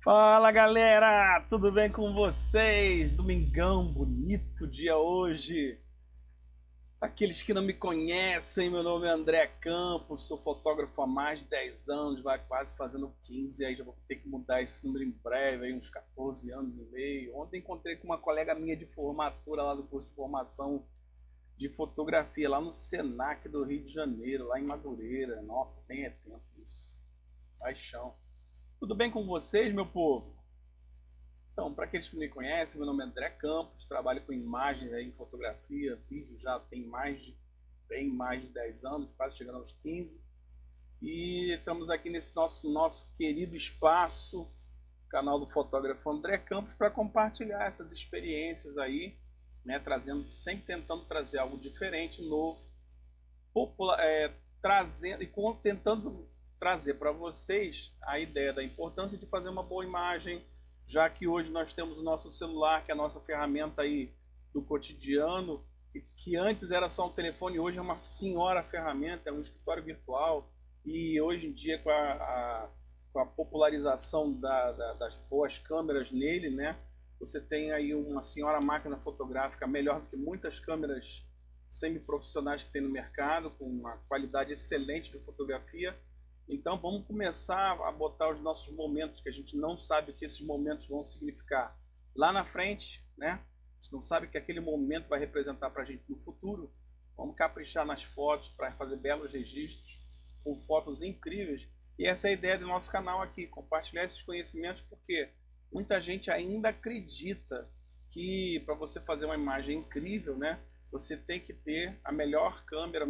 Fala galera, tudo bem com vocês? Domingão, bonito dia hoje. Aqueles que não me conhecem, meu nome é André Campos, sou fotógrafo há mais de 10 anos, vai quase fazendo 15, aí já vou ter que mudar esse número em breve, aí uns 14 anos e meio. Ontem encontrei com uma colega minha de formatura lá do curso de formação de fotografia, lá no Senac do Rio de Janeiro, lá em Madureira. Nossa, tem tempo isso. Paixão. Tudo bem com vocês, meu povo? Então, para aqueles que me conhecem, meu nome é André Campos, trabalho com imagens aí, em fotografia, vídeo, já tem bem mais de 10 anos, quase chegando aos 15. E estamos aqui nesse nosso querido espaço, canal do fotógrafo André Campos, para compartilhar essas experiências aí, né, sempre tentando trazer algo diferente, novo, trazendo tentando trazer para vocês a ideia da importância de fazer uma boa imagem, já que hoje nós temos o nosso celular, que é a nossa ferramenta aí do cotidiano, que antes era só um telefone, hoje é uma senhora ferramenta, é um escritório virtual, e hoje em dia com a popularização das boas câmeras nele, né, você tem aí uma senhora máquina fotográfica melhor do que muitas câmeras semi-profissionais que tem no mercado, com uma qualidade excelente de fotografia. Então vamos começar a botar os nossos momentos, que a gente não sabe o que esses momentos vão significar lá na frente, né? A gente não sabe o que aquele momento vai representar para a gente no futuro. Vamos caprichar nas fotos para fazer belos registros, com fotos incríveis. E essa é a ideia do nosso canal aqui, compartilhar esses conhecimentos, porque muita gente ainda acredita que para você fazer uma imagem incrível, né, você tem que ter a melhor câmera,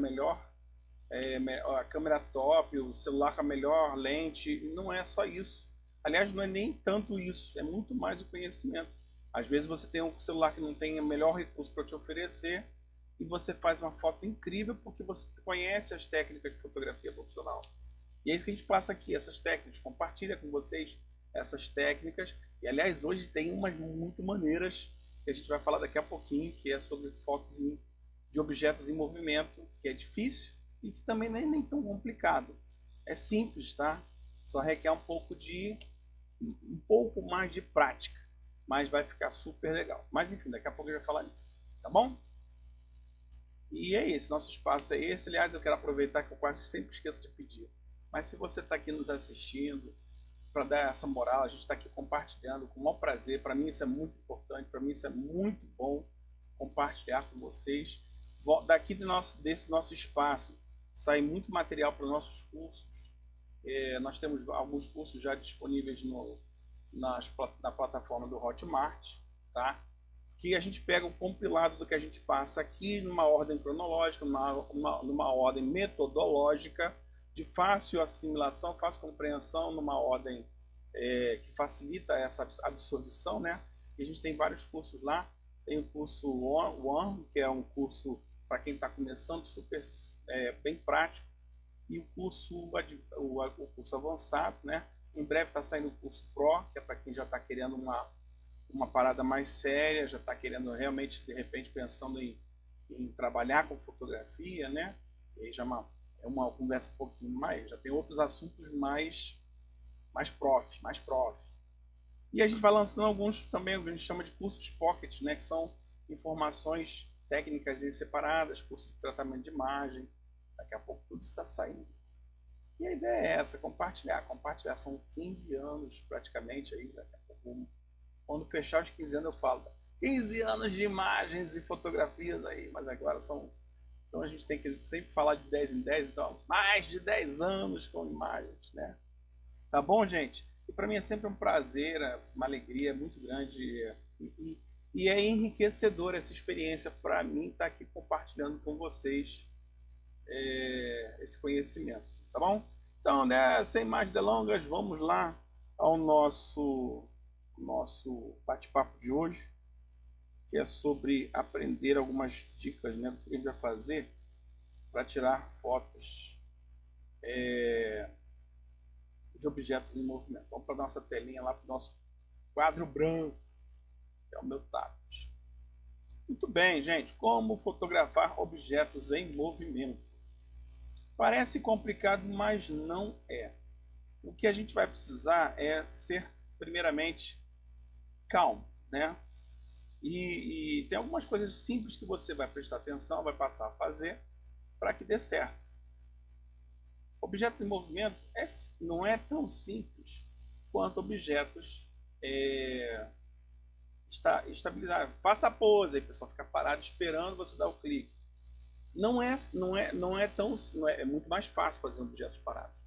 a câmera top, o celular com a melhor lente. Não é só isso. Aliás, não é nem tanto isso, é muito mais o conhecimento. Às vezes você tem um celular que não tem o melhor recurso para te oferecer e você faz uma foto incrível porque você conhece as técnicas de fotografia profissional. E é isso que a gente passa aqui, essas técnicas, compartilha com vocês essas técnicas. E aliás, hoje tem umas muito maneiras que a gente vai falar daqui a pouquinho, que é sobre fotos de objetos em movimento, que é difícil e que também não é nem tão complicado. É simples, tá? Só requer um pouco mais de prática, mas vai ficar super legal. Mas enfim, daqui a pouco eu vou falar nisso, tá bom? E é esse, nosso espaço é esse. Aliás, eu quero aproveitar que eu quase sempre esqueço de pedir. Mas se você está aqui nos assistindo, para dar essa moral, a gente está aqui compartilhando com o maior prazer. Para mim isso é muito importante, para mim isso é muito bom compartilhar com vocês. Daqui desse nosso espaço sai muito material para os nossos cursos. Nós temos alguns cursos já disponíveis na plataforma do Hotmart, tá? Que a gente pega o compilado do que a gente passa aqui numa ordem cronológica, numa ordem metodológica, de fácil assimilação, fácil compreensão, numa ordem que facilita essa absorção, né? E a gente tem vários cursos lá. Tem o curso One, que é um curso para quem está começando, super bem prático, e o curso avançado, né? Em breve está saindo o curso Pro, que é para quem já está querendo uma parada mais séria, já está querendo realmente, de repente, pensando em trabalhar com fotografia, né? E aí já é uma conversa um pouquinho mais, já tem outros assuntos mais prof. E a gente vai lançando alguns também, a gente chama de cursos pocket, né? Que são informações técnicas separadas, curso de tratamento de imagem. Daqui a pouco tudo está saindo. E a ideia é essa, compartilhar. São 15 anos praticamente aí, daqui a pouco, quando fechar os 15 anos eu falo 15 anos de imagens e fotografias aí, mas agora então a gente tem que sempre falar de 10 em 10, então mais de 10 anos com imagens, né? Tá bom, gente? E para mim é sempre um prazer, uma alegria muito grande e é enriquecedor essa experiência para mim estar aqui compartilhando com vocês esse conhecimento, tá bom? Então, né, sem mais delongas, vamos lá ao nosso bate-papo de hoje, que é sobre aprender algumas dicas, né, do que a gente vai fazer para tirar fotos de objetos em movimento. Vamos para a nossa telinha lá, para o nosso quadro branco, que é o meu tablet. Muito bem, gente. Como fotografar objetos em movimento? Parece complicado, mas não é. O que a gente vai precisar é ser primeiramente, calmo, né? E tem algumas coisas simples que você vai prestar atenção, vai passar a fazer para que dê certo. Objetos em movimento não é tão simples quanto objetos estabilizados. Faça a pose, aí o pessoal fica parado esperando você dar o clique. É muito mais fácil fazer objetos parados.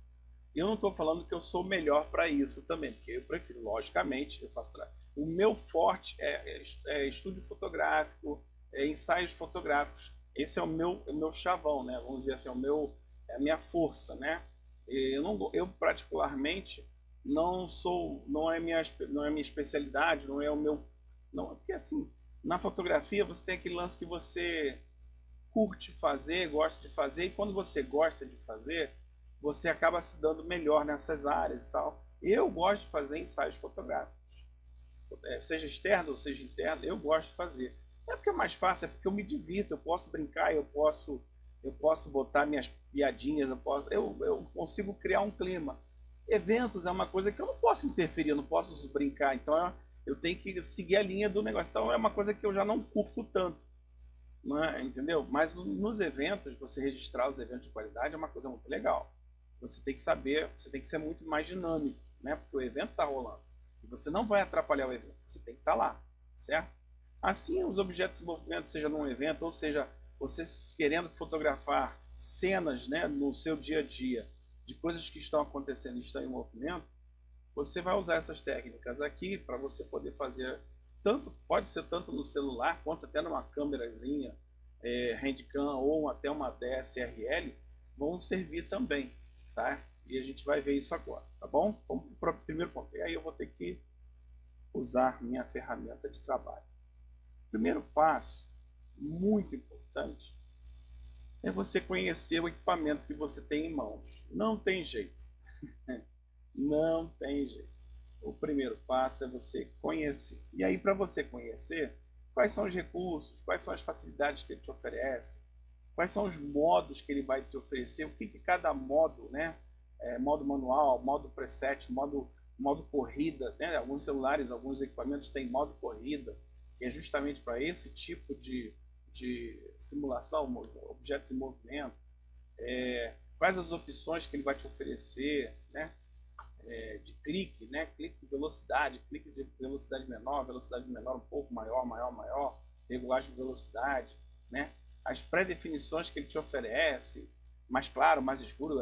Eu não estou falando que eu sou melhor para isso também, porque eu prefiro, logicamente, eu faço o meu forte é estúdio fotográfico, ensaios fotográficos. Esse é o meu chavão, né? Vamos dizer assim, é a minha força, né? Eu particularmente não é minha especialidade, não é o meu, não, porque assim, na fotografia você tem aquele lance que você curte fazer, gosta de fazer, e quando você gosta de fazer, você acaba se dando melhor nessas áreas e tal. Eu gosto de fazer ensaios fotográficos, seja externo ou seja interno, eu gosto de fazer. Não é porque é mais fácil, é porque eu me divirto, eu posso brincar, eu posso botar minhas piadinhas, eu consigo criar um clima. Eventos é uma coisa que eu não posso interferir, eu não posso brincar, então eu tenho que seguir a linha do negócio. Então é uma coisa que eu já não curto tanto. Entendeu? Mas nos eventos, você registrar os eventos de qualidade é uma coisa muito legal. Você tem que saber, você tem que ser muito mais dinâmico, né? Porque o evento está rolando. E você não vai atrapalhar o evento, você tem que estar lá, certo? Assim, os objetos em movimento, seja num evento, ou seja, você querendo fotografar cenas, né, no seu dia a dia, de coisas que estão acontecendo e estão em movimento, você vai usar essas técnicas aqui para você poder fazer pode ser tanto no celular quanto até numa câmerazinha handcam ou até uma DSLR, vão servir também, tá? E a gente vai ver isso agora, tá bom? Vamos para o primeiro ponto. E aí eu vou ter que usar minha ferramenta de trabalho. Primeiro passo, muito importante, é você conhecer o equipamento que você tem em mãos. Não tem jeito. Não tem jeito. O primeiro passo é você conhecer. E aí, para você conhecer, quais são os recursos, quais são as facilidades que ele te oferece, quais são os modos que ele vai te oferecer, o que cada modo, né? Modo manual, modo preset, modo corrida, né? Alguns celulares, alguns equipamentos têm modo corrida, que é justamente para esse tipo de simulação, objetos em movimento. Quais as opções que ele vai te oferecer, né? De clique, né? Clique de velocidade menor, um pouco maior, regulagem de velocidade, né? As pré-definições que ele te oferece, mais claro, mais escuro,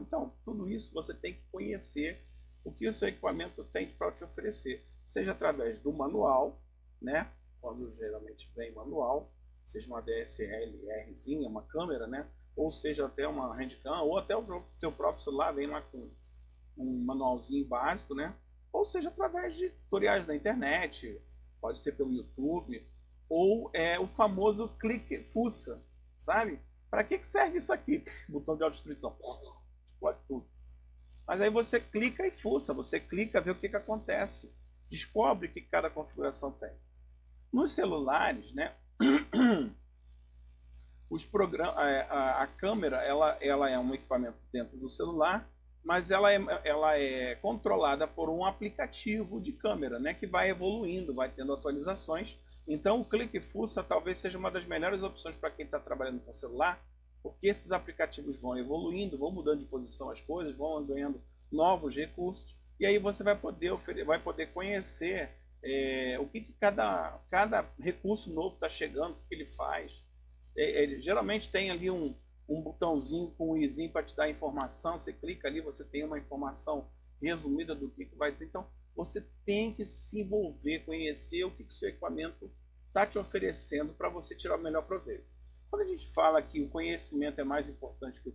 então tudo isso você tem que conhecer o que o seu equipamento tem para te oferecer, seja através do manual, né? Quando geralmente vem manual, seja uma DSLRzinha, uma câmera, né? Ou seja até uma handcam, ou até o teu próprio celular vem lá com um manualzinho básico, né? Ou seja, através de tutoriais da internet, pode ser pelo YouTube, ou o famoso clique fuça, sabe? Para que serve isso aqui? Botão de autodestruição, explode tudo. Mas aí você clica e fuça, você clica, vê o que acontece, descobre o que cada configuração tem. Nos celulares, né? A câmera, ela é um equipamento dentro do celular, mas ela é controlada por um aplicativo de câmera, né, que vai evoluindo, vai tendo atualizações. Então o clique fuça talvez seja uma das melhores opções para quem está trabalhando com celular, porque esses aplicativos vão evoluindo, vão mudando de posição as coisas, vão ganhando novos recursos, e aí você vai poder conhecer o que cada recurso novo está chegando, o que ele faz. Ele geralmente tem ali um botãozinho com um izinho para te dar informação, você clica ali, você tem uma informação resumida do que vai dizer. Então, você tem que se envolver, conhecer o que o seu equipamento está te oferecendo para você tirar o melhor proveito. Quando a gente fala que o conhecimento é mais importante que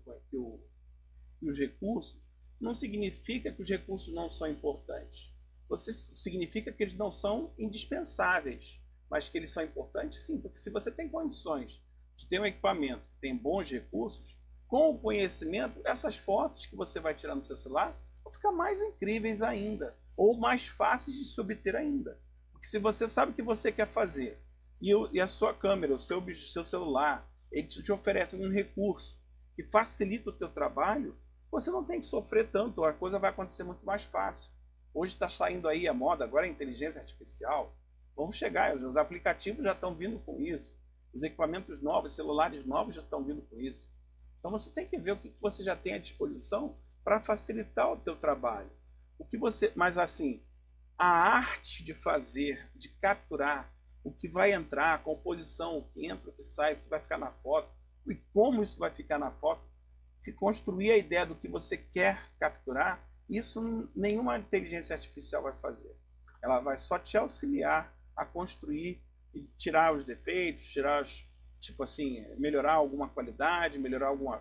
os recursos, não significa que os recursos não são importantes. Significa que eles não são indispensáveis, mas que eles são importantes sim, porque se você tem condições de ter um equipamento que tem bons recursos, com o conhecimento, essas fotos que você vai tirar no seu celular vão ficar mais incríveis ainda, ou mais fáceis de se obter ainda. Porque se você sabe o que você quer fazer, e a sua câmera, o seu celular, ele te oferece um recurso que facilita o teu trabalho, você não tem que sofrer tanto, a coisa vai acontecer muito mais fácil. Hoje está saindo aí a moda, agora a inteligência artificial. Vamos chegar, os aplicativos já estão vindo com isso. Os equipamentos novos, celulares novos já estão vindo com isso. Então você tem que ver o que você já tem à disposição para facilitar o teu trabalho. Mas assim, a arte de fazer, de capturar o que vai entrar, a composição, o que entra, o que sai, o que vai ficar na foto, e como isso vai ficar na foto, construir a ideia do que você quer capturar, isso nenhuma inteligência artificial vai fazer. Ela vai só te auxiliar a construir e tirar os defeitos, tipo assim, melhorar alguma qualidade,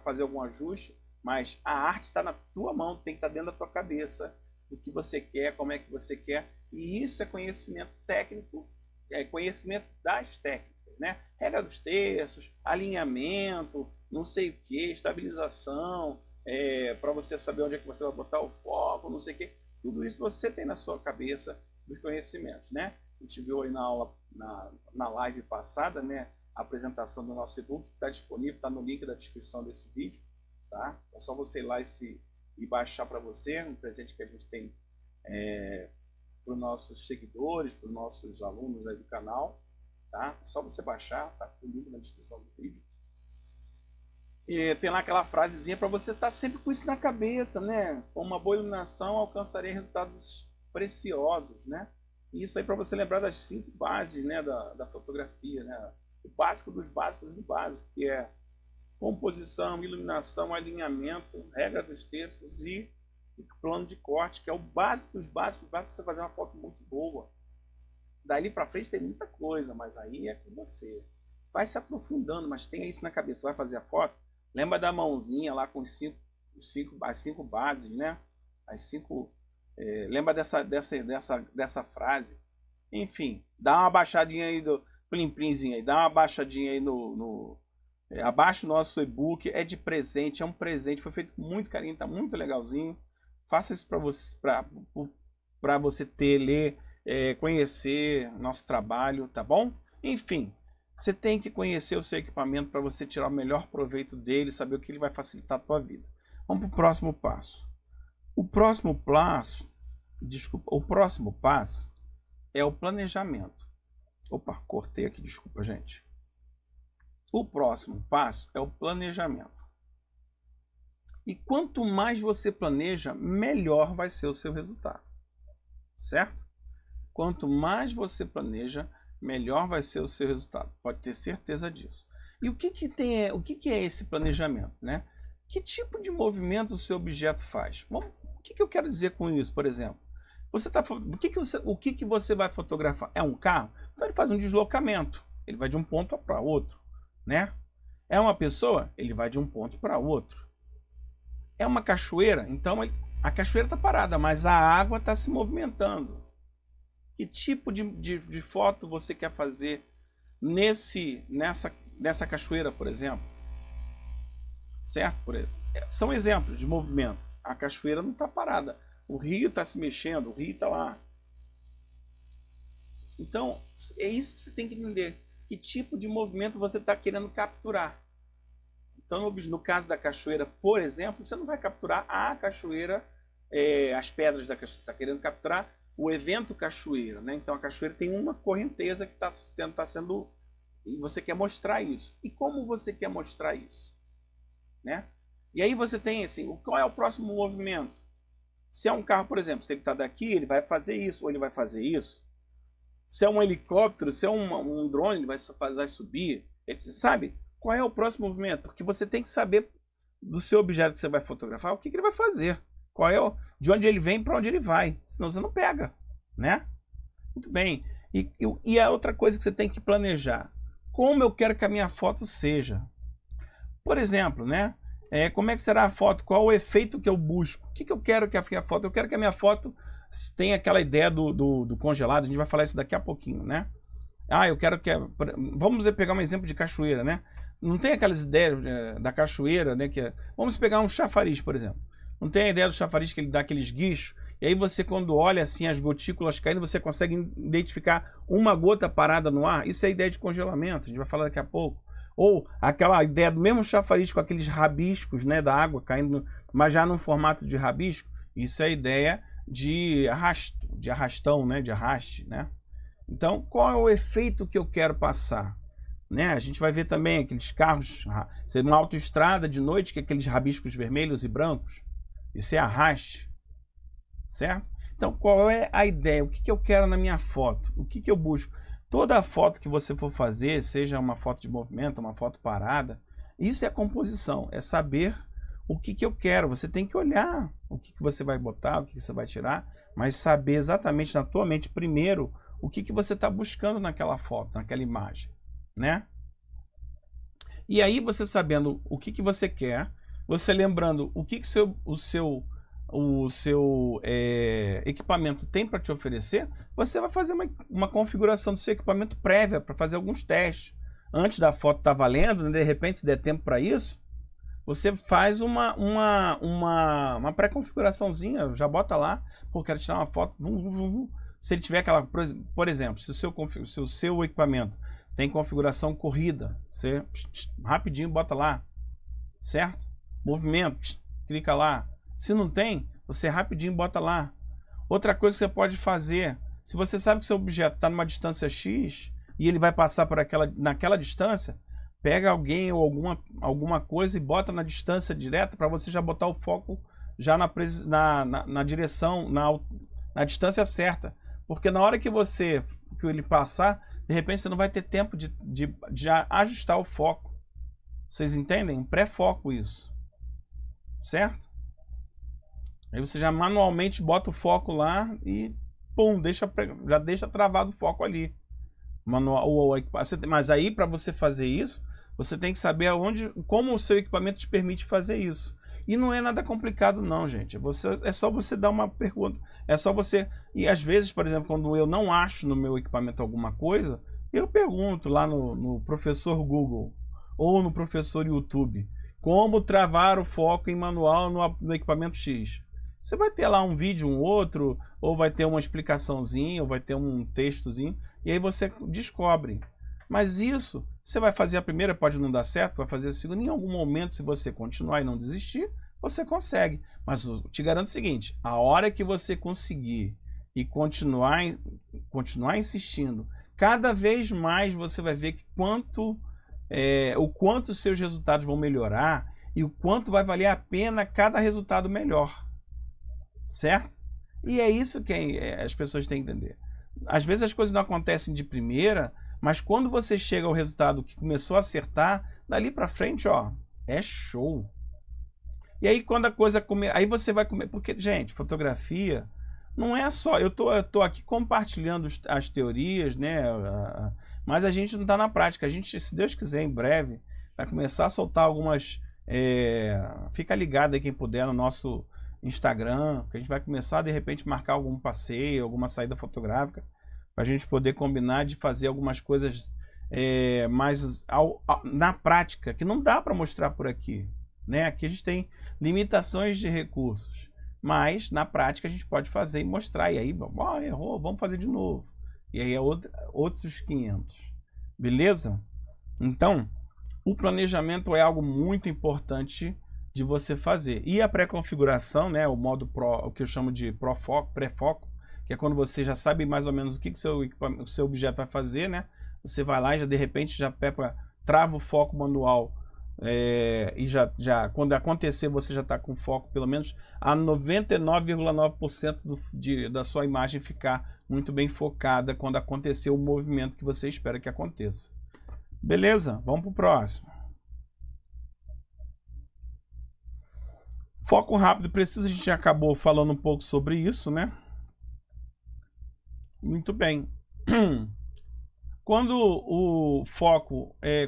fazer algum ajuste, mas a arte está na tua mão, tem que estar dentro da tua cabeça, o que você quer, como é que você quer, e isso é conhecimento técnico, é conhecimento das técnicas, né? Regra dos terços, alinhamento, não sei o que, estabilização, para você saber onde é que você vai botar o foco, não sei o que, tudo isso você tem na sua cabeça dos conhecimentos, né? A gente viu aí na aula, na live passada, né? A apresentação do nosso e-book está disponível, está no link da descrição desse vídeo, tá? É só você ir lá e baixar para você, um presente que a gente tem para os nossos seguidores, para os nossos alunos aí do canal, tá? É só você baixar, tá? O link na descrição do vídeo. E tem lá aquela frasezinha para você estar sempre com isso na cabeça, né? Com uma boa iluminação alcançarei resultados preciosos, né? E isso aí para você lembrar das 5 bases, né, da fotografia, né? O básico dos básicos do básico, que é composição, iluminação, alinhamento, regra dos terços e plano de corte, que é o básico dos básicos para você fazer uma foto muito boa. Dali para frente tem muita coisa, mas aí é com você. Vai se aprofundando, mas tenha isso na cabeça. Vai fazer a foto? Lembra da mãozinha lá com as 5 bases, né? Lembra dessa frase. Enfim, dá uma baixadinha aí do plim-plimzinho aí, dá uma baixadinha aí abaixo do nosso e-book, é de presente, é um presente, foi feito com muito carinho, tá muito legalzinho. Faça isso para você ler, conhecer nosso trabalho, tá bom? Enfim, você tem que conhecer o seu equipamento para você tirar o melhor proveito dele, saber o que ele vai facilitar a tua vida. Vamos para o próximo passo. O próximo passo é o planejamento. Opa, cortei aqui, desculpa, gente. O próximo passo é o planejamento. E quanto mais você planeja, melhor vai ser o seu resultado. Certo? Quanto mais você planeja, melhor vai ser o seu resultado. Pode ter certeza disso. E o que é esse planejamento, né? Que tipo de movimento o seu objeto faz? Bom, o que eu quero dizer com isso, por exemplo? O que você vai fotografar? É um carro? Então ele faz um deslocamento. Ele vai de um ponto para outro, né? É uma pessoa? Ele vai de um ponto para outro. É uma cachoeira? Então a cachoeira está parada, mas a água está se movimentando. Que tipo de foto você quer fazer nessa cachoeira, por exemplo? Certo? São exemplos de movimento. A cachoeira não está parada. O rio está se mexendo, o rio está lá. Então, é isso que você tem que entender. Que tipo de movimento você está querendo capturar. Então, no caso da cachoeira, por exemplo, você não vai capturar a cachoeira, as pedras da cachoeira. Você está querendo capturar o evento cachoeira, né? Então, a cachoeira tem uma correnteza que está sendo... E você quer mostrar isso. E como você quer mostrar isso? Né? E aí você tem assim, qual é o próximo movimento? Se é um carro, por exemplo, se ele está daqui, ele vai fazer isso, ou ele vai fazer isso. Se é um helicóptero, se é um drone, ele vai subir. Ele sabe qual é o próximo movimento? Porque você tem que saber do seu objeto que você vai fotografar, o que ele vai fazer. De onde ele vem para onde ele vai. Senão você não pega, né? Muito bem. E a outra coisa que você tem que planejar. Como eu quero que a minha foto seja. Por exemplo, né? Como é que será a foto? Qual o efeito que eu busco? O que eu quero que a minha foto... Eu quero que a minha foto tenha aquela ideia do congelado. A gente vai falar isso daqui a pouquinho, né? Eu quero que... Vamos pegar um exemplo de cachoeira, né? Não tem aquelas ideias da cachoeira, né? Vamos pegar um chafariz, por exemplo. Não tem a ideia do chafariz que ele dá aqueles guichos? E aí você, quando olha assim as gotículas caindo, você consegue identificar uma gota parada no ar? Isso é a ideia de congelamento. A gente vai falar daqui a pouco. Ou aquela ideia do mesmo chafariz com aqueles rabiscos, né, da água caindo, mas já num formato de rabisco. Isso é a ideia de arrastão, né? De arraste, né? Então, qual é o efeito que eu quero passar? Né? A gente vai ver também aqueles carros, uma autoestrada de noite, que é aqueles rabiscos vermelhos e brancos. Isso é arraste, certo? Então, qual é a ideia? O que, que eu quero na minha foto? O que, que eu busco? Toda foto que você for fazer, seja uma foto de movimento, uma foto parada, isso é composição, é saber o que, que eu quero. Você tem que olhar o que, que você vai botar, o que, que você vai tirar, mas saber exatamente na tua mente primeiro o que, que você está buscando naquela foto, naquela imagem, né? E aí você sabendo o que, que você quer, você lembrando o que, que o seu equipamento tem para te oferecer, você vai fazer uma configuração do seu equipamento prévia para fazer alguns testes. Antes da foto estar valendo, né, de repente, se der tempo para isso, você faz uma pré-configuraçãozinha, já bota lá, pô, quero tirar uma foto, se ele tiver aquela, por exemplo, se o seu equipamento tem configuração corrida, você rapidinho bota lá, certo? Movimento, clica lá. Se não tem, você rapidinho bota lá. Outra coisa que você pode fazer, se você sabe que seu objeto está numa distância X e ele vai passar por naquela distância, pega alguém ou alguma coisa e bota na distância direta para você já botar o foco já na direção, na distância certa. Porque na hora que ele passar, de repente você não vai ter tempo de ajustar o foco. Vocês entendem? Pré-foco isso. Certo? Aí você já manualmente bota o foco lá e pum, já deixa travado o foco ali. Mas aí para você fazer isso, você tem que saber como o seu equipamento te permite fazer isso. E não é nada complicado não, gente. É só você dar uma pergunta. É só você... E às vezes, por exemplo, quando eu não acho no meu equipamento alguma coisa, eu pergunto lá no professor Google ou no professor YouTube como travar o foco em manual no equipamento X. Você vai ter lá um vídeo, um outro, ou vai ter uma explicaçãozinha, ou vai ter um textozinho, e aí você descobre. Mas isso, você vai fazer a primeira, pode não dar certo, vai fazer a segunda, em algum momento, se você continuar e não desistir, você consegue. Mas eu te garanto o seguinte, a hora que você conseguir e continuar insistindo, cada vez mais você vai ver que o quanto os seus resultados vão melhorar e o quanto vai valer a pena cada resultado melhor. Certo? E é isso que as pessoas têm que entender. Às vezes as coisas não acontecem de primeira, mas quando você chega ao resultado que começou a acertar, dali pra frente, ó, é show. E aí quando a coisa aí você vai comer, porque, gente, fotografia não é só, eu tô aqui compartilhando as teorias, né, mas a gente não está na prática. A gente, se Deus quiser, em breve, vai começar a soltar algumas, fica ligado aí quem puder no nosso Instagram, que a gente vai começar de repente marcar algum passeio, alguma saída fotográfica, para a gente poder combinar de fazer algumas coisas mais na prática, que não dá para mostrar por aqui, né? Aqui a gente tem limitações de recursos, mas na prática a gente pode fazer e mostrar, e aí, errou, vamos fazer de novo, e aí é outros 500, beleza? Então, o planejamento é algo muito importante de você fazer. E a pré-configuração, né, o modo Pro, o que eu chamo de pré-foco, que é quando você já sabe mais ou menos o que o seu objeto vai fazer, né? Você vai lá e já de repente já trava o foco manual, e já quando acontecer você já está com foco pelo menos a 99,9% da sua imagem ficar muito bem focada quando acontecer o movimento que você espera que aconteça. Beleza? Vamos para o próximo. Foco rápido e preciso, a gente já acabou falando um pouco sobre isso, né? Muito bem. Quando o foco, aí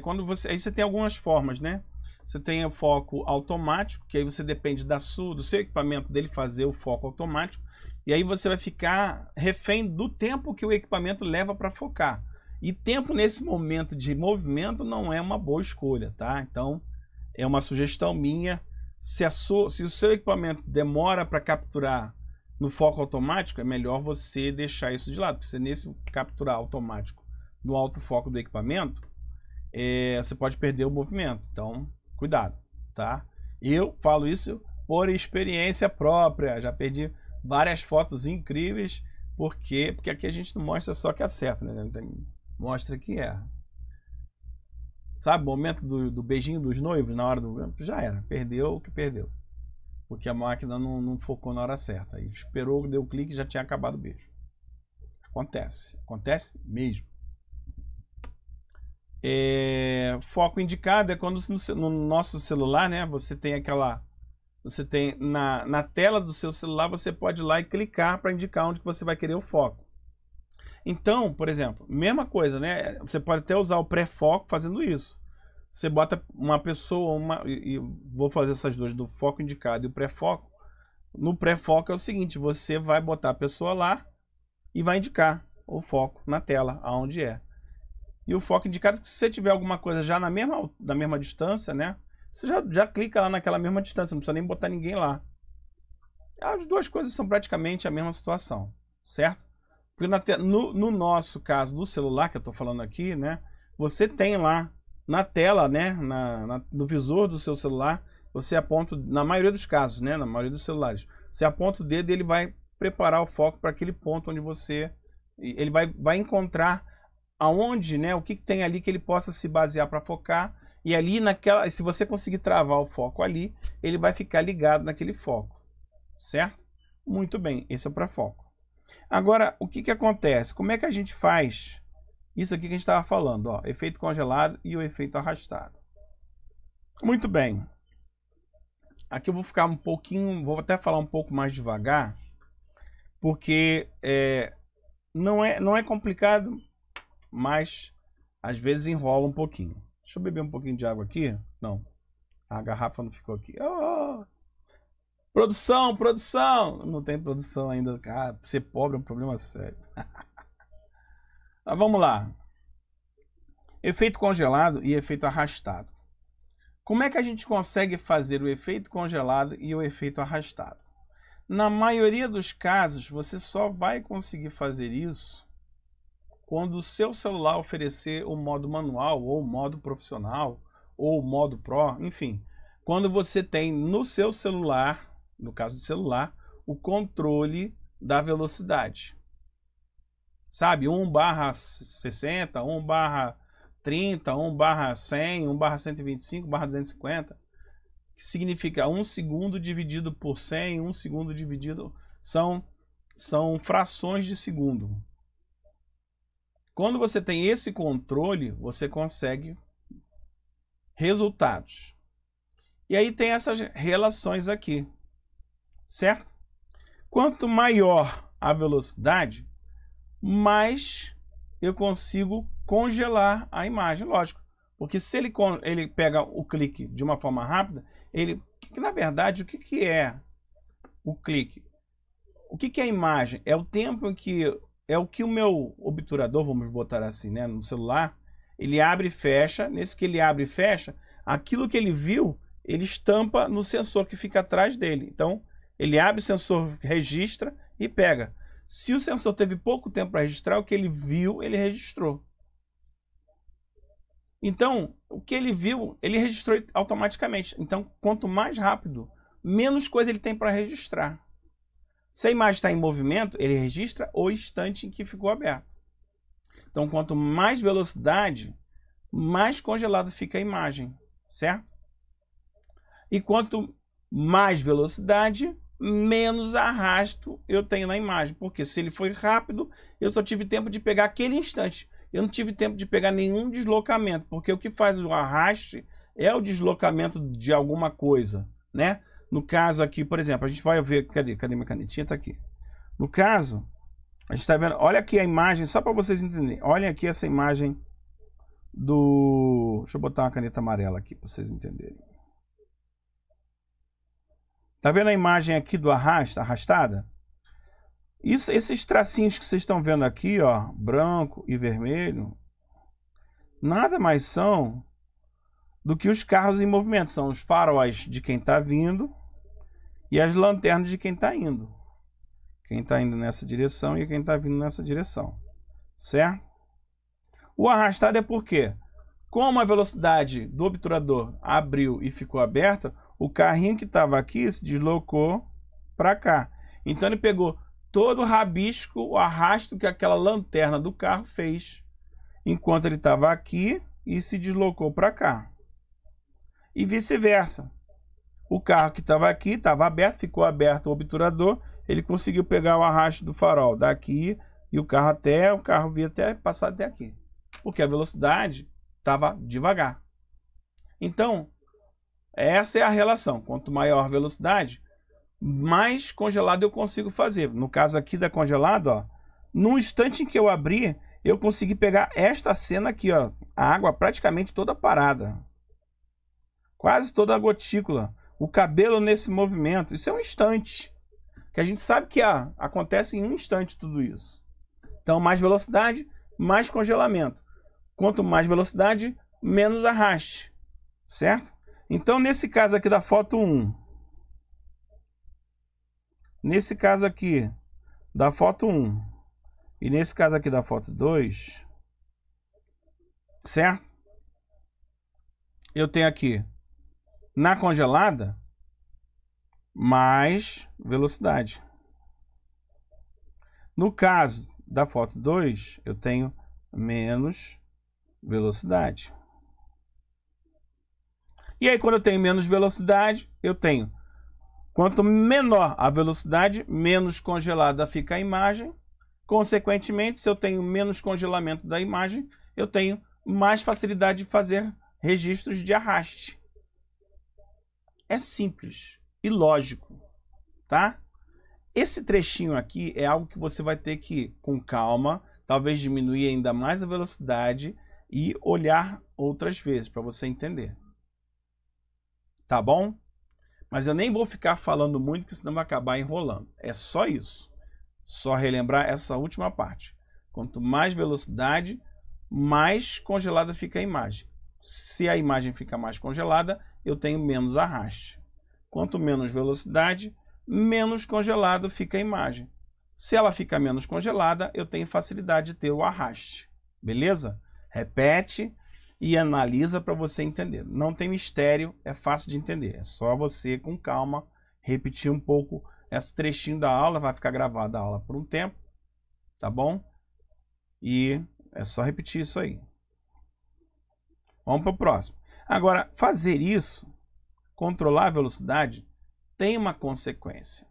você tem algumas formas, né? Você tem o foco automático, que aí você depende do seu equipamento dele fazer o foco automático, e aí você vai ficar refém do tempo que o equipamento leva para focar. E tempo nesse momento de movimento não é uma boa escolha, tá? Então, é uma sugestão minha. Se o seu equipamento demora para capturar no foco automático, é melhor você deixar isso de lado, porque nesse capturar automático no alto foco do equipamento, você pode perder o movimento. Então, cuidado, tá? Eu falo isso por experiência própria, já perdi várias fotos incríveis, porque aqui a gente não mostra só que acerta, né? Mostra que erra. Sabe, o momento do beijinho dos noivos na hora do... Já era, perdeu o que perdeu. Porque a máquina não focou na hora certa. Aí esperou, deu clique e já tinha acabado o beijo. Acontece mesmo. Foco indicado é quando no nosso celular, né? Você tem na tela do seu celular, você pode ir lá e clicar para indicar onde que você vai querer o foco. Então, por exemplo, mesma coisa, né? Você pode até usar o pré-foco fazendo isso. Você bota uma pessoa, e vou fazer essas duas, do foco indicado e o pré-foco. No pré-foco é o seguinte, você vai botar a pessoa lá e vai indicar o foco na tela, aonde é. E o foco indicado, se você tiver alguma coisa já na mesma distância, né? Você já clica lá naquela mesma distância, não precisa nem botar ninguém lá. As duas coisas são praticamente a mesma situação, certo? Porque no nosso caso do celular, que eu estou falando aqui, né? Você tem lá na tela, né? No visor do seu celular, você aponta, na maioria dos casos, né? Na maioria dos celulares, você aponta o dedo e ele vai preparar o foco para aquele ponto onde ele vai encontrar aonde, né? O que tem ali que ele possa se basear para focar. E ali se você conseguir travar o foco ali, ele vai ficar ligado naquele foco, certo? Muito bem, esse é o pré-foco. Agora, o que acontece? Como é que a gente faz isso aqui que a gente estava falando, ó, efeito congelado e o efeito arrastado? Muito bem. Aqui eu vou ficar vou até falar um pouco mais devagar, porque não é complicado, mas às vezes enrola um pouquinho. Deixa eu beber um pouquinho de água aqui. Não, a garrafa não ficou aqui. Oh! Produção! Não tem produção ainda. Cara, ser pobre é um problema sério. Mas vamos lá. Efeito congelado e efeito arrastado. Como é que a gente consegue fazer o efeito congelado e o efeito arrastado? Na maioria dos casos, você só vai conseguir fazer isso quando o seu celular oferecer o modo manual, ou o modo profissional, ou o modo Pro, enfim. Quando você tem no seu celular, no caso do celular, o controle da velocidade. Sabe, 1/60, 1/30, 1/100, 1/125, 1/250. Que significa 1 segundo dividido por 100, 1 segundo dividido... São frações de segundo. Quando você tem esse controle, você consegue resultados. E aí tem essas relações aqui, certo? Quanto maior a velocidade, mais eu consigo congelar a imagem, lógico. Porque se ele pega o clique de uma forma rápida, na verdade, o que é o clique? O que é a imagem? É o tempo em que... É o que o meu obturador, vamos botar assim, né, no celular, ele abre e fecha. Nesse que ele abre e fecha, aquilo que ele viu, ele estampa no sensor que fica atrás dele. Então, ele abre o sensor, registra e pega. Se o sensor teve pouco tempo para registrar, o que ele viu, ele registrou. Então, o que ele viu, ele registrou automaticamente. Então, quanto mais rápido, menos coisa ele tem para registrar. Se a imagem está em movimento, ele registra o instante em que ficou aberto. Então, quanto mais velocidade, mais congelado fica a imagem, certo? E quanto mais velocidade, menos arrasto eu tenho na imagem. Porque se ele foi rápido, eu só tive tempo de pegar aquele instante. Eu não tive tempo de pegar nenhum deslocamento, porque o que faz o arraste é o deslocamento de alguma coisa, né? No caso aqui, por exemplo, a gente vai ver... Cadê minha canetinha? Tá aqui. No caso, a gente está vendo... Olha aqui a imagem, só para vocês entenderem. Olhem aqui essa imagem do... Deixa eu botar uma caneta amarela aqui para vocês entenderem. Tá vendo a imagem aqui do arrastada? Esses tracinhos que vocês estão vendo aqui, ó, branco e vermelho, nada mais são do que os carros em movimento. São os faróis de quem está vindo e as lanternas de quem está indo. Quem está indo nessa direção e quem está vindo nessa direção. Certo? O arrastado é porque, como a velocidade do obturador abriu e ficou aberta, o carrinho que estava aqui se deslocou para cá. Então ele pegou todo o rabisco, o arrasto que aquela lanterna do carro fez enquanto ele estava aqui e se deslocou para cá. E vice-versa. O carro que estava aqui estava aberto, ficou aberto o obturador, ele conseguiu pegar o arrasto do farol daqui e o carro via até passar até aqui. Porque a velocidade estava devagar. Então, essa é a relação. Quanto maior a velocidade, mais congelado eu consigo fazer. No caso aqui da congelado, ó, no instante em que eu abri, eu consegui pegar esta cena aqui, ó, a água praticamente toda parada. Quase toda a gotícula. O cabelo nesse movimento. Isso é um instante. Que a gente sabe que acontece em um instante tudo isso. Então, mais velocidade, mais congelamento. Quanto mais velocidade, menos arraste. Certo? Então, nesse caso aqui da foto 1. Nesse caso aqui da foto 1. E nesse caso aqui da foto 2. Certo? Eu tenho aqui, na congelada, mais velocidade. No caso da foto 2, eu tenho menos velocidade. E aí, quando eu tenho menos velocidade, eu tenho, quanto menor a velocidade, menos congelada fica a imagem. Consequentemente, se eu tenho menos congelamento da imagem, eu tenho mais facilidade de fazer registros de arraste. É simples e lógico, tá? Esse trechinho aqui é algo que você vai ter que, com calma, talvez diminuir ainda mais a velocidade e olhar outras vezes para você entender. Tá bom? Mas eu nem vou ficar falando muito, que senão vai acabar enrolando. É só isso. Só relembrar essa última parte. Quanto mais velocidade, mais congelada fica a imagem. Se a imagem fica mais congelada, eu tenho menos arraste. Quanto menos velocidade, menos congelado fica a imagem. Se ela fica menos congelada, eu tenho facilidade de ter o arraste. Beleza? Repete e analisa para você entender. Não tem mistério, é fácil de entender. É só você, com calma, repetir um pouco esse trechinho da aula. Vai ficar gravada a aula por um tempo, tá bom? E é só repetir isso aí. Vamos para o próximo. Agora, fazer isso, controlar a velocidade, tem uma consequência.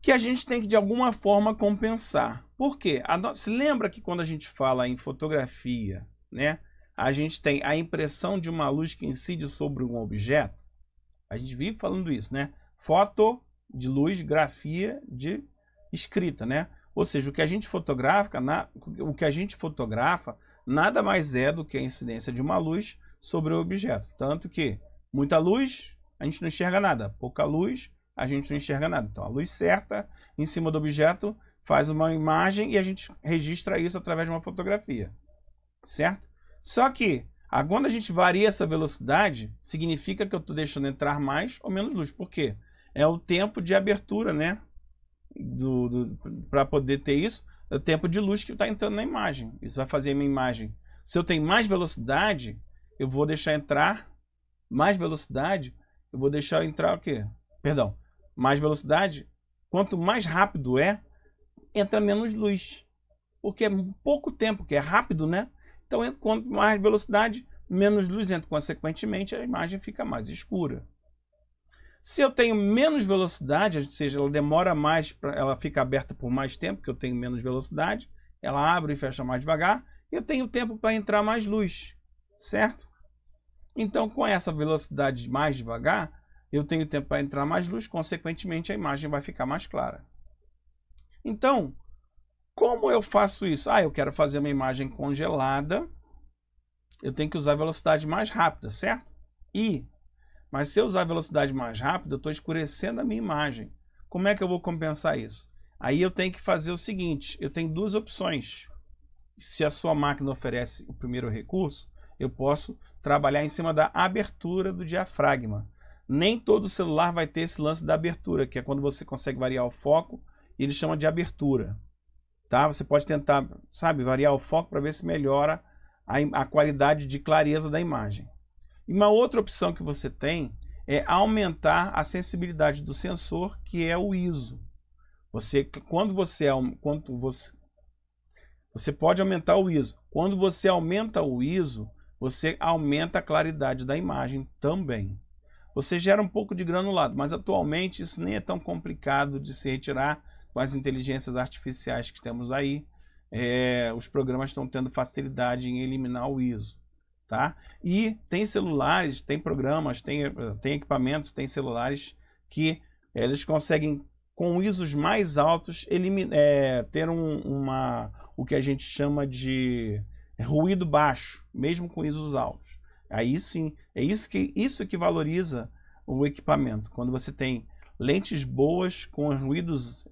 Que a gente tem que, de alguma forma, compensar. Por quê? Se lembra que quando a gente fala em fotografia, né, a gente tem a impressão de uma luz que incide sobre um objeto? A gente vive falando isso, né? Foto de luz, grafia de escrita, né? Ou seja, o que a gente fotografa, nada mais é do que a incidência de uma luz sobre o objeto. Tanto que muita luz, a gente não enxerga nada. Pouca luz, a gente não enxerga nada. Então, a luz certa em cima do objeto faz uma imagem e a gente registra isso através de uma fotografia. Certo? Só que, quando a gente varia essa velocidade, significa que eu estou deixando entrar mais ou menos luz. Por quê? É o tempo de abertura, né? Para poder ter isso, é o tempo de luz que está entrando na imagem. Isso vai fazer a minha imagem. Se eu tenho mais velocidade, eu vou deixar entrar mais velocidade. Eu vou deixar entrar o quê? Perdão. Mais velocidade. Quanto mais rápido entra menos luz. Porque é pouco tempo, que é rápido, né? Então, quanto mais velocidade, menos luz entra. Consequentemente, a imagem fica mais escura. Se eu tenho menos velocidade, ou seja, ela demora mais, ela fica aberta por mais tempo, porque eu tenho menos velocidade, ela abre e fecha mais devagar, eu tenho tempo para entrar mais luz, certo? Então, com essa velocidade mais devagar, eu tenho tempo para entrar mais luz, consequentemente a imagem vai ficar mais clara. Então, como eu faço isso? Eu quero fazer uma imagem congelada, eu tenho que usar a velocidade mais rápida, certo? Mas se eu usar a velocidade mais rápida, eu estou escurecendo a minha imagem. Como é que eu vou compensar isso? Aí eu tenho que fazer o seguinte, eu tenho duas opções. Se a sua máquina oferece o primeiro recurso, eu posso trabalhar em cima da abertura do diafragma. Nem todo celular vai ter esse lance da abertura, que é quando você consegue variar o foco, e ele chama de abertura. Tá? Você pode tentar, variar o foco para ver se melhora a qualidade de clareza da imagem. E uma outra opção que você tem é aumentar a sensibilidade do sensor, que é o ISO. Você pode aumentar o ISO. Quando você aumenta o ISO, você aumenta a claridade da imagem também. Você gera um pouco de granulado, mas atualmente isso nem é tão complicado de se retirar com as inteligências artificiais que temos aí. Os programas estão tendo facilidade em eliminar o ISO. Tá? E tem celulares, tem programas, tem equipamentos, tem celulares que eles conseguem, com ISOs mais altos, ter o que a gente chama de ruído baixo, mesmo com ISOs altos. Aí sim, é isso que valoriza o equipamento. Quando você tem lentes boas, com ruídos,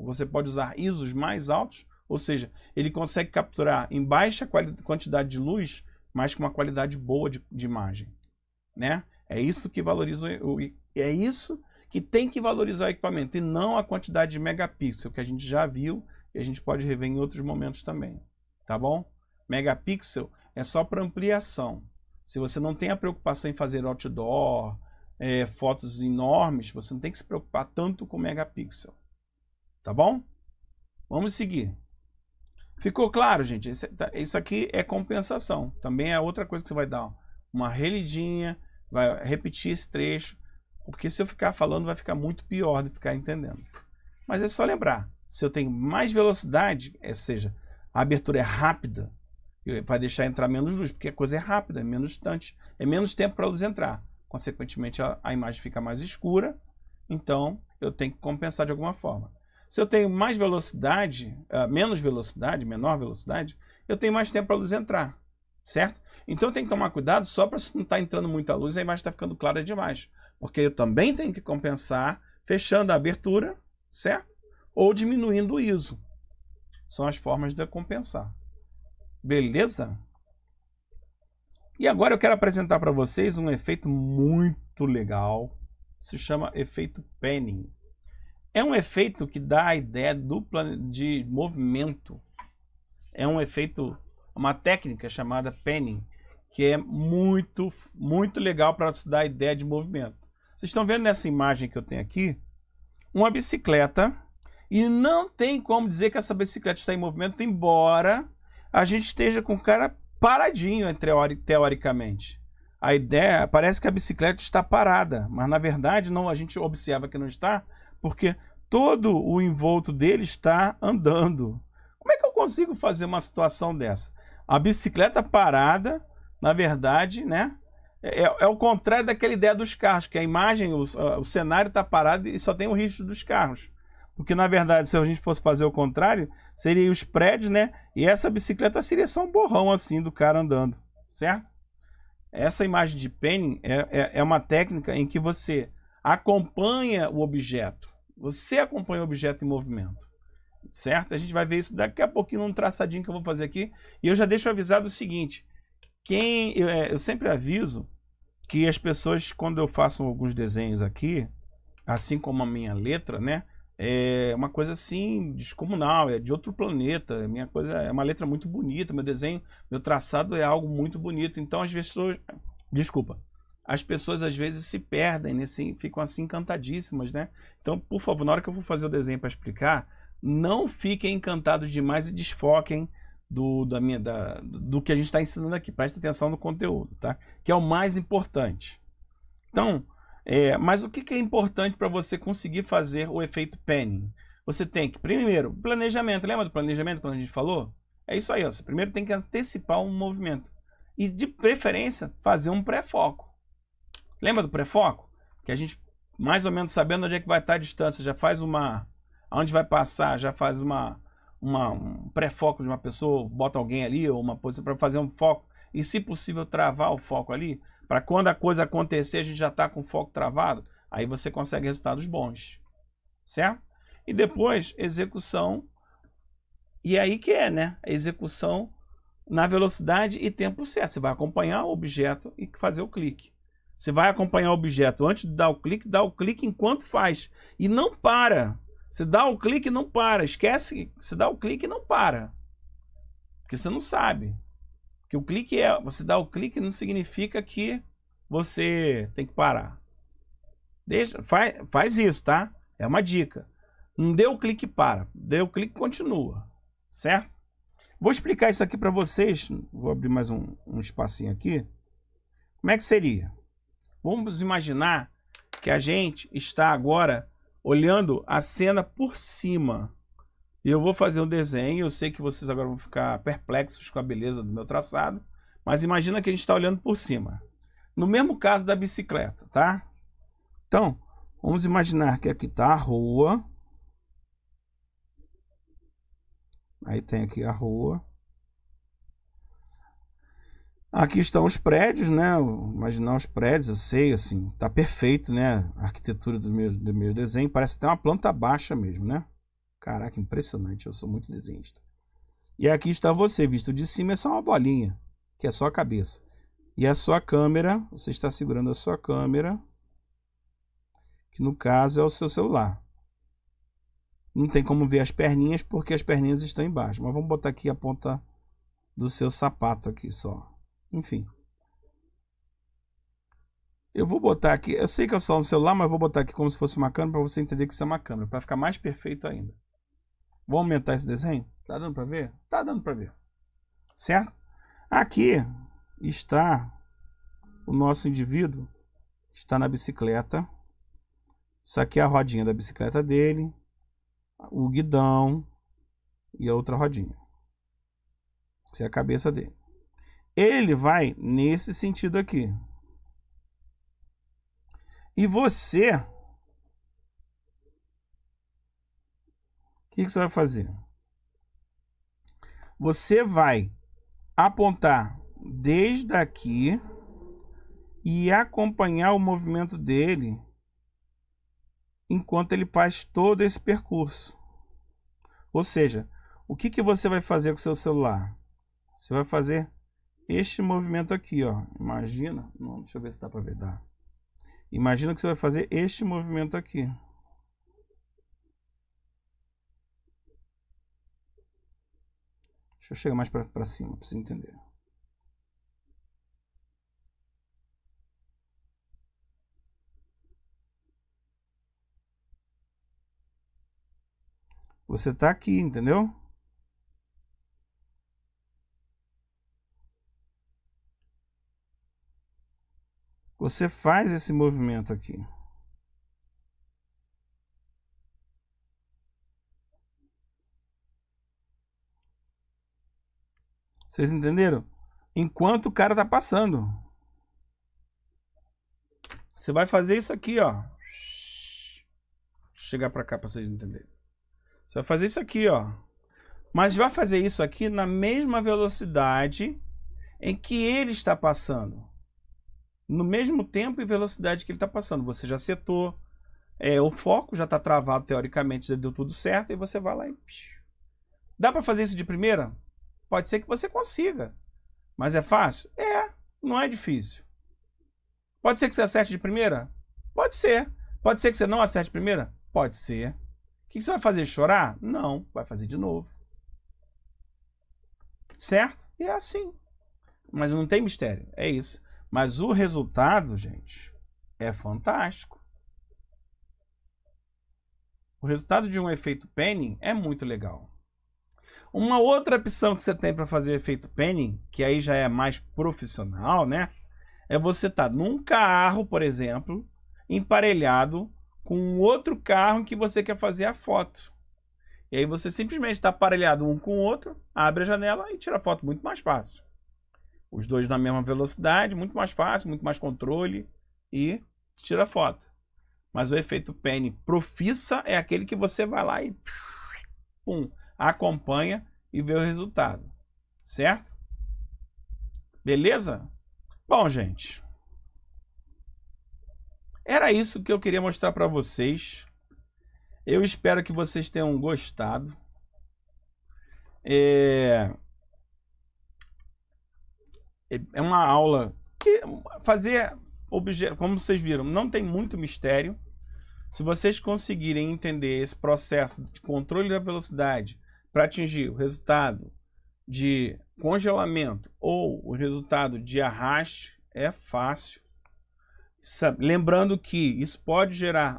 você pode usar ISOs mais altos, ou seja, ele consegue capturar em baixa quantidade de luz, mas com uma qualidade boa de imagem, né? É isso que valoriza é isso que tem que valorizar o equipamento, e não a quantidade de megapixel, que a gente já viu e a gente pode rever em outros momentos também, tá bom? Megapixel é só para ampliação. Se você não tem a preocupação em fazer outdoor, fotos enormes, você não tem que se preocupar tanto com megapixel, tá bom? Vamos seguir. Ficou claro, gente? Isso aqui é compensação. Também é outra coisa que você vai dar uma relidinha, vai repetir esse trecho, porque se eu ficar falando vai ficar muito pior de ficar entendendo. Mas é só lembrar, se eu tenho mais velocidade, seja, a abertura é rápida, vai deixar entrar menos luz, porque a coisa é rápida, é menos distante, é menos tempo para a luz entrar. Consequentemente, a imagem fica mais escura, então eu tenho que compensar de alguma forma. Se eu tenho mais velocidade, menor velocidade, eu tenho mais tempo para a luz entrar, certo? Então eu tenho que tomar cuidado só para não estar entrando muita luz e a imagem está ficando clara demais. Porque eu também tenho que compensar fechando a abertura, certo? Ou diminuindo o ISO. São as formas de compensar. Beleza? E agora eu quero apresentar para vocês um efeito muito legal. Se chama efeito panning. É um efeito que dá a ideia de movimento. É um efeito, uma técnica chamada panning, que é muito, muito legal para se dar a ideia de movimento. Vocês estão vendo nessa imagem que eu tenho aqui, uma bicicleta, e não tem como dizer que essa bicicleta está em movimento, embora a gente esteja com o cara paradinho, teoricamente. A ideia, parece que a bicicleta está parada, mas na verdade não, a gente observa que não está, porque todo o envolto dele está andando. Como é que eu consigo fazer uma situação dessa? A bicicleta parada, na verdade, né, é o contrário daquela ideia dos carros, que a imagem, o cenário está parado e só tem o risco dos carros. Porque, na verdade, se a gente fosse fazer o contrário, seriam os prédios, né? E essa bicicleta seria só um borrão assim do cara andando, certo? Essa imagem de panning é uma técnica em que você acompanha o objeto. Você acompanha o objeto em movimento, certo? A gente vai ver isso daqui a pouquinho num traçadinho que eu vou fazer aqui. E eu já deixo avisado o seguinte, eu sempre aviso que as pessoas, quando eu faço alguns desenhos aqui, assim como a minha letra, né? É uma coisa assim, descomunal, é de outro planeta. Minha coisa é uma letra muito bonita, meu desenho, meu traçado é algo muito bonito. Então as pessoas, as pessoas às vezes se perdem, ficam assim encantadíssimas, né? Então, por favor, na hora que eu for fazer o desenho para explicar, não fiquem encantados demais e desfoquem do que a gente está ensinando aqui. Preste atenção no conteúdo, tá? Que é o mais importante. Então, mas o que é importante para você conseguir fazer o efeito panning? Você tem que, primeiro, planejamento. Lembra do planejamento quando a gente falou? É isso aí, ó. Você primeiro tem que antecipar um movimento. E, de preferência, fazer um pré-foco. Lembra do pré-foco? Que a gente, mais ou menos sabendo onde é que vai estar a distância, já faz onde vai passar, já faz um pré-foco de uma pessoa, bota alguém ali, ou uma posição para fazer um foco. E, se possível, travar o foco ali. Para quando a coisa acontecer, a gente já está com o foco travado. Aí você consegue resultados bons. Certo? E depois, execução. E aí que né? A execução na velocidade e tempo certo. Você vai acompanhar o objeto e fazer o clique. Você vai acompanhar o objeto antes de dar o clique enquanto faz. E não para. Você dá o clique e não para. Esquece, você dá o clique e não para. Porque você não sabe. Que o clique você dá o clique não significa que você tem que parar. Faz isso, tá? É uma dica. Não deu clique para, deu clique continua, certo? Vou explicar isso aqui para vocês. Vou abrir mais um espacinho aqui. Como é que seria? Vamos imaginar que a gente está agora olhando a cena por cima. E eu vou fazer um desenho. Eu sei que vocês agora vão ficar perplexos com a beleza do meu traçado. Mas imagina que a gente está olhando por cima. No mesmo caso da bicicleta, tá? Então, vamos imaginar que aqui está a rua. Aí tem aqui a rua. Aqui estão os prédios, né? Imaginar os prédios, eu sei, assim, tá perfeito, né? A arquitetura do meu desenho parece até uma planta baixa mesmo, né? Caraca, impressionante, eu sou muito desenhista. E aqui está você, visto de cima é só uma bolinha, que é só a cabeça. E a sua câmera, você está segurando a sua câmera, que no caso é o seu celular. Não tem como ver as perninhas, porque as perninhas estão embaixo. Mas vamos botar aqui a ponta do seu sapato aqui só. Enfim. Eu vou botar aqui, eu sei que é só um celular, mas vou botar aqui como se fosse uma câmera, para você entender que isso é uma câmera, para ficar mais perfeito ainda. Vou aumentar esse desenho? Tá dando para ver? Tá dando para ver. Certo? Aqui está o nosso indivíduo, está na bicicleta. Isso aqui é a rodinha da bicicleta dele, o guidão e a outra rodinha. Essa é a cabeça dele. Ele vai nesse sentido aqui. E você, o que você vai fazer? Você vai apontar desde aqui e acompanhar o movimento dele enquanto ele faz todo esse percurso. Ou seja, o que você vai fazer com o seu celular? Você vai fazer este movimento aqui, ó. Imagina, não, deixa eu ver se dá para ver, dá. Imagina que você vai fazer este movimento aqui. Deixa eu chegar mais para cima para você entender. Você está aqui, entendeu? Você faz esse movimento aqui. Vocês entenderam? Enquanto o cara tá passando. Você vai fazer isso aqui, ó. Deixa eu chegar para cá para vocês entenderem. Você vai fazer isso aqui, ó. Mas vai fazer isso aqui na mesma velocidade em que ele está passando. No mesmo tempo e velocidade que ele está passando. Você já setou o foco, já está travado teoricamente, já deu tudo certo, e você vai lá e... Dá para fazer isso de primeira? Pode ser que você consiga. Mas é fácil? Não é difícil. Pode ser que você acerte de primeira? Pode ser. Pode ser que você não acerte de primeira? Pode ser. O que você vai fazer? Chorar? Não, vai fazer de novo. Certo? E é assim. Mas não tem mistério, é isso. Mas o resultado, gente, é fantástico. O resultado de um efeito panning é muito legal. Uma outra opção que você tem para fazer o efeito panning, que aí já é mais profissional, né? É você estar num carro, por exemplo, emparelhado com outro carro em que você quer fazer a foto. E aí você simplesmente está aparelhado um com o outro, abre a janela e tira a foto muito mais fácil. Os dois na mesma velocidade, muito mais fácil, muito mais controle e tira a foto. Mas o efeito panning profissa é aquele que você vai lá e pum, acompanha e vê o resultado. Certo? Beleza? Bom, gente, era isso que eu queria mostrar para vocês. Eu espero que vocês tenham gostado. É uma aula que fazer objeto, como vocês viram, não tem muito mistério. Se vocês conseguirem entender esse processo de controle da velocidade para atingir o resultado de congelamento ou o resultado de arraste, é fácil. Lembrando que isso pode gerar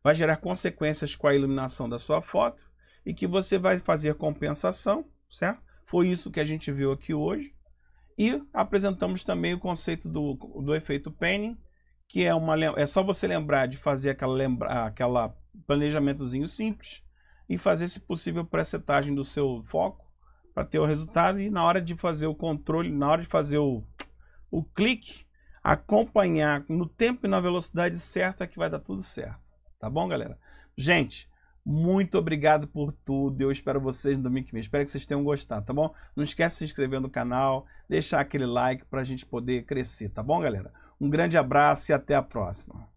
vai gerar consequências com a iluminação da sua foto e que você vai fazer compensação, certo? Foi isso que a gente viu aqui hoje. E apresentamos também o conceito do efeito panning, que é só você lembrar de fazer aquela planejamentozinho simples e fazer, se possível, presetagem do seu foco para ter o resultado, e na hora de fazer o controle, na hora de fazer o clique, acompanhar no tempo e na velocidade certa que vai dar tudo certo. Tá bom, galera? Gente, muito obrigado por tudo. Eu espero vocês no domingo que vem. Espero que vocês tenham gostado, tá bom? Não esquece de se inscrever no canal, deixar aquele like para a gente poder crescer, tá bom, galera? Um grande abraço e até a próxima.